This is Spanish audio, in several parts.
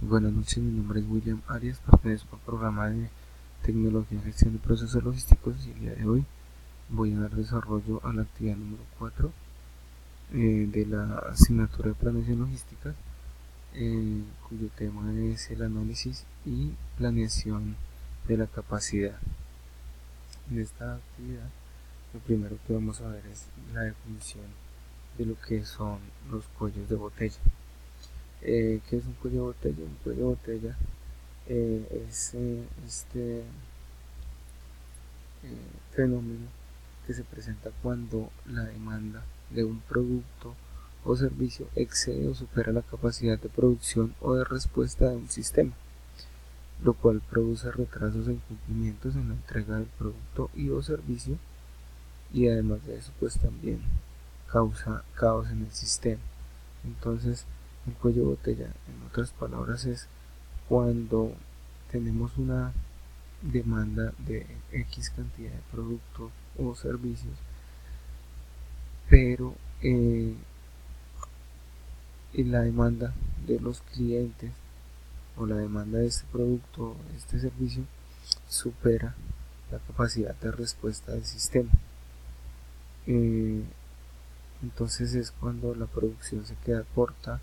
Buenas noches, mi nombre es William Arias, pertenezco al programa de Tecnología y Gestión de Procesos Logísticos y el día de hoy voy a dar desarrollo a la actividad número 4 de la asignatura de Planeación Logística, cuyo tema es el análisis y planeación de la capacidad. En esta actividad, lo primero que vamos a ver es la definición de lo que son los cuellos de botella. ¿Qué es un cuello de botella? Un cuello de botella es este fenómeno que se presenta cuando la demanda de un producto o servicio excede o supera la capacidad de producción o de respuesta de un sistema, lo cual produce retrasos e incumplimientos en la entrega del producto y o servicio, y además de eso pues también causa caos en el sistema. Entonces el cuello de botella, en otras palabras, es cuando tenemos una demanda de X cantidad de productos o servicios, pero la demanda de los clientes o la demanda de este producto o este servicio supera la capacidad de respuesta del sistema. Entonces es cuando la producción se queda corta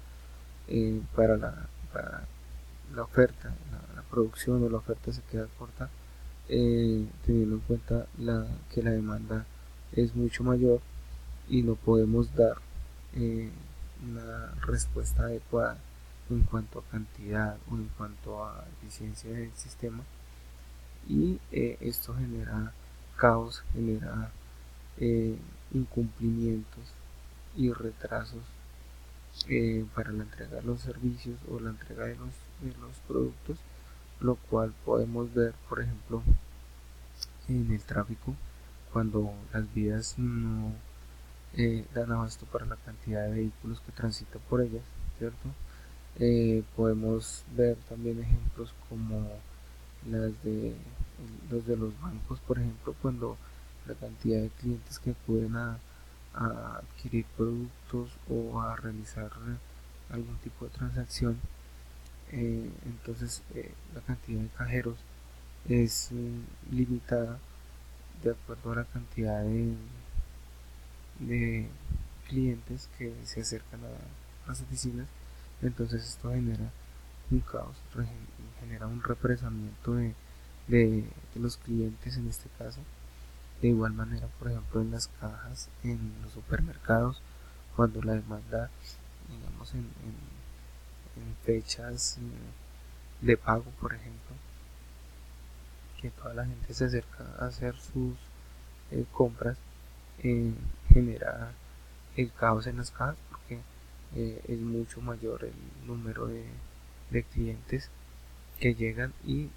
para la oferta, la producción o la oferta se queda corta, teniendo en cuenta que la demanda es mucho mayor y no podemos dar una respuesta adecuada en cuanto a cantidad o en cuanto a eficiencia del sistema, y esto genera caos, genera incumplimientos y retrasos para la entrega de los servicios o la entrega de los productos, lo cual podemos ver por ejemplo en el tráfico cuando las vías no dan abasto para la cantidad de vehículos que transitan por ellas, ¿cierto? Podemos ver también ejemplos como los de los bancos, por ejemplo, cuando la cantidad de clientes que acuden a adquirir productos o a realizar algún tipo de transacción, entonces la cantidad de cajeros es limitada de acuerdo a la cantidad de clientes que se acercan a las oficinas. Entonces esto genera un caos, genera un represamiento de los clientes en este caso. De igual manera, por ejemplo, en las cajas, en los supermercados, cuando la demanda, digamos, en fechas de pago, por ejemplo, que toda la gente se acerca a hacer sus compras, eh, genera el caos en las cajas porque es mucho mayor el número de clientes que llegan y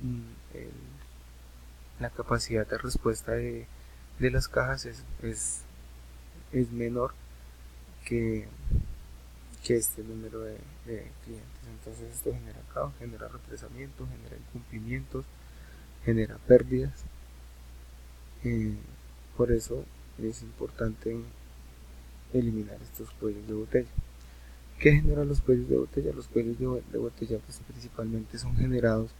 la capacidad de respuesta de las cajas es menor que, que este número de clientes. Entonces esto genera caos, genera represamiento, genera incumplimientos, genera pérdidas. Por eso es importante eliminar estos cuellos de botella. ¿Qué genera los cuellos de botella? Los cuellos de botella pues, principalmente son generados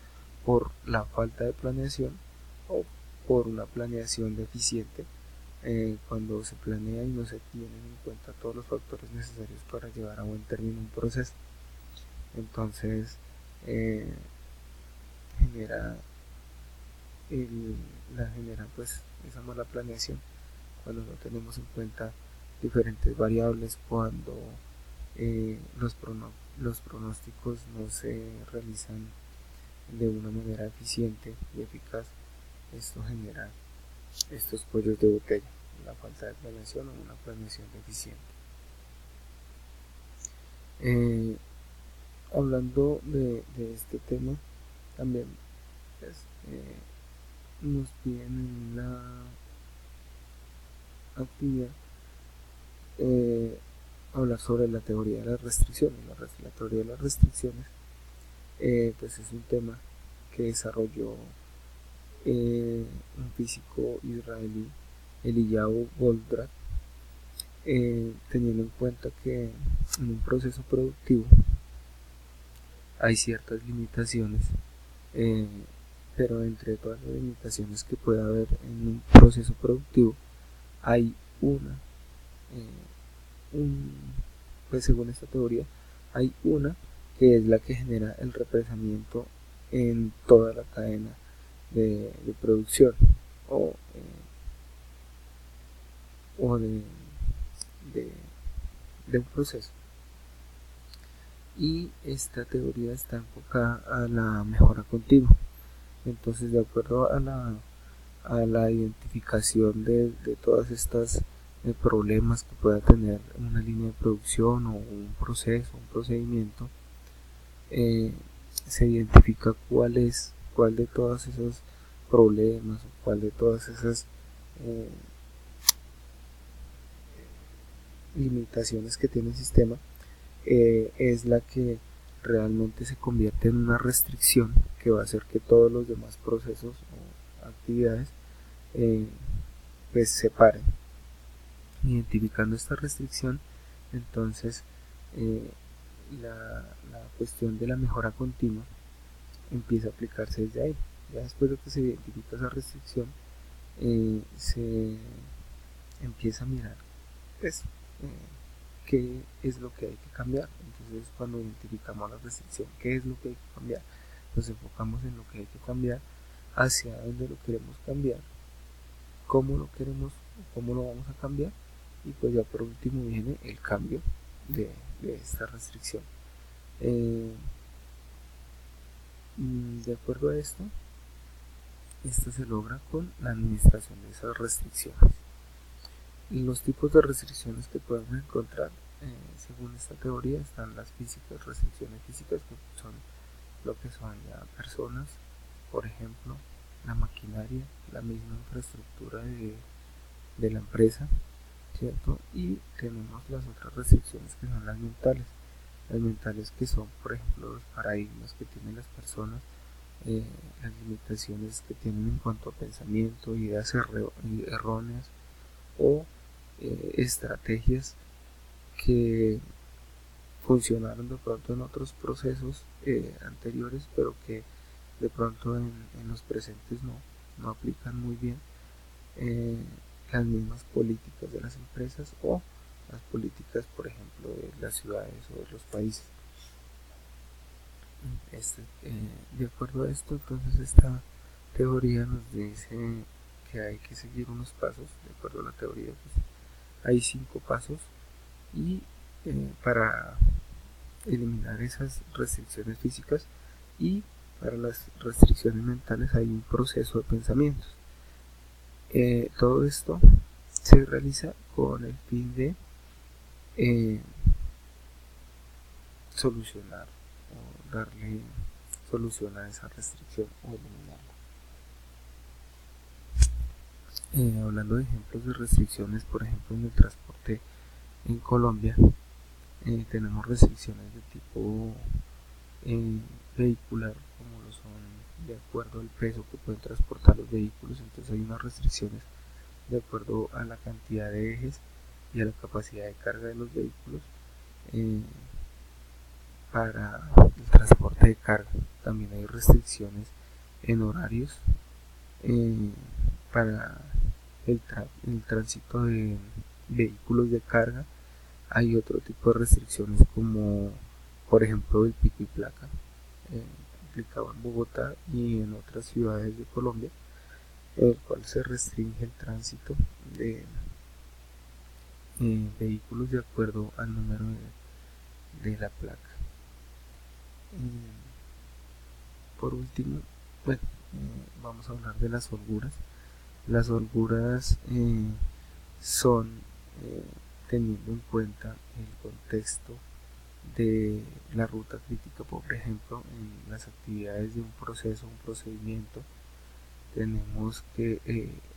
por la falta de planeación o por una planeación deficiente, cuando se planea y no se tienen en cuenta todos los factores necesarios para llevar a buen término un proceso. Entonces genera genera pues esa mala planeación cuando no tenemos en cuenta diferentes variables, cuando los pronósticos no se realizan de una manera eficiente y eficaz. Esto genera estos cuellos de botella, la falta de planeación o una planeación deficiente. Hablando de este tema, también pues, nos piden en la actividad hablar sobre la teoría de las restricciones. La teoría de las restricciones pues es un tema que desarrolló un físico israelí, Eliyahu Goldratt, teniendo en cuenta que en un proceso productivo hay ciertas limitaciones, eh, pero entre todas las limitaciones que puede haber en un proceso productivo, hay una, un, pues según esta teoría, hay una que es la que genera el represamiento en toda la cadena de producción o, o de, de un proceso. Y esta teoría está enfocada a la mejora continua. Entonces, de acuerdo a la identificación de todas estas problemas que pueda tener una línea de producción o un proceso, un procedimiento, se identifica cuál de todos esos problemas o cuál de todas esas eh, limitaciones que tiene el sistema es la que realmente se convierte en una restricción que va a hacer que todos los demás procesos o actividades eh, pues se paren. Identificando esta restricción, entonces eh, la cuestión de la mejora continua empieza a aplicarse desde ahí. Ya después de que se identifica esa restricción, se empieza a mirar pues, qué es lo que hay que cambiar. Entonces, cuando identificamos la restricción, qué es lo que hay que cambiar, nos enfocamos en lo que hay que cambiar, hacia dónde lo queremos cambiar, cómo lo queremos, cómo lo vamos a cambiar, y pues ya por último viene el cambio de esta restricción. De acuerdo a esto se logra con la administración de esas restricciones. Los tipos de restricciones que podemos encontrar, según esta teoría, están las físicas, restricciones físicas, que son lo que son ya personas, por ejemplo, la maquinaria, la misma infraestructura de la empresa, ¿cierto? Y tenemos las otras restricciones que son las mentales que son, por ejemplo, los paradigmas que tienen las personas, las limitaciones que tienen en cuanto a pensamiento, ideas erróneas o estrategias que funcionaron de pronto en otros procesos anteriores, pero que de pronto en los presentes no aplican muy bien las mismas políticas de las empresas o las políticas, por ejemplo, de las ciudades o de los países. De acuerdo a esto, entonces esta teoría nos dice que hay que seguir unos pasos. De acuerdo a la teoría, pues, hay 5 pasos, y para eliminar esas restricciones físicas, y para las restricciones mentales hay un proceso de pensamientos. Todo esto se realiza con el fin de solucionar o darle solución a esa restricción o eliminarla. Hablando de ejemplos de restricciones, por ejemplo, en el transporte en Colombia, tenemos restricciones de tipo vehicular, como lo son de acuerdo al peso que pueden transportar los vehículos. Entonces hay unas restricciones de acuerdo a la cantidad de ejes y a la capacidad de carga de los vehículos para el transporte de carga. También hay restricciones en horarios para el tránsito de vehículos de carga. Hay otro tipo de restricciones como por ejemplo el pico y placa, aplicado en Bogotá y en otras ciudades de Colombia, en el cual se restringe el tránsito de vehículos de acuerdo al número de la placa. Por último, bueno, vamos a hablar de las holguras. Las holguras son teniendo en cuenta el contexto de la ruta crítica. Por ejemplo, en las actividades de un proceso, un procedimiento, tenemos que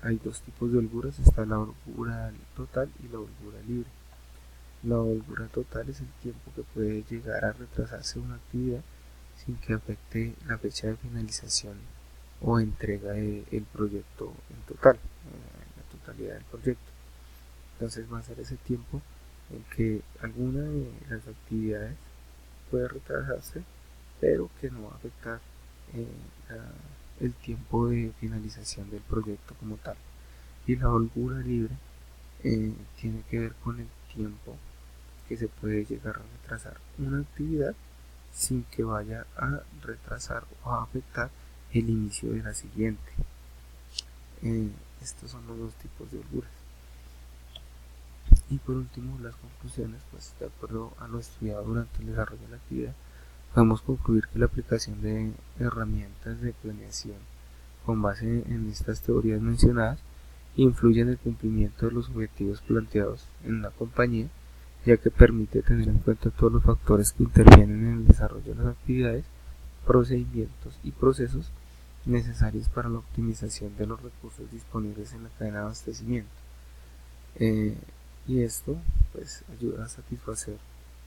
hay 2 tipos de holguras. Está la holgura total y la holgura libre. La holgura total es el tiempo que puede llegar a retrasarse una actividad sin que afecte la fecha de finalización o entrega del proyecto en total, la totalidad del proyecto. Entonces va a ser ese tiempo en que alguna de las actividades puede retrasarse pero que no va a afectar eh, el tiempo de finalización del proyecto como tal. Y la holgura libre tiene que ver con el tiempo que se puede llegar a retrasar una actividad sin que vaya a retrasar o a afectar el inicio de la siguiente. Estos son los dos tipos de holguras. Y por último, las conclusiones, pues de acuerdo a lo estudiado durante el desarrollo de la actividad, podemos concluir que la aplicación de herramientas de planeación con base en estas teorías mencionadas influye en el cumplimiento de los objetivos planteados en la compañía, ya que permite tener en cuenta todos los factores que intervienen en el desarrollo de las actividades, procedimientos y procesos necesarios para la optimización de los recursos disponibles en la cadena de abastecimiento. Y esto pues ayuda a satisfacer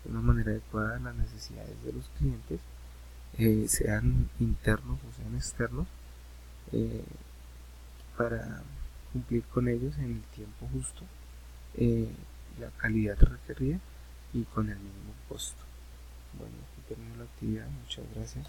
de una manera adecuada las necesidades de los clientes, sean internos o sean externos, para cumplir con ellos en el tiempo justo, la calidad requerida y con el mínimo costo. Bueno, aquí termino la actividad. Muchas gracias.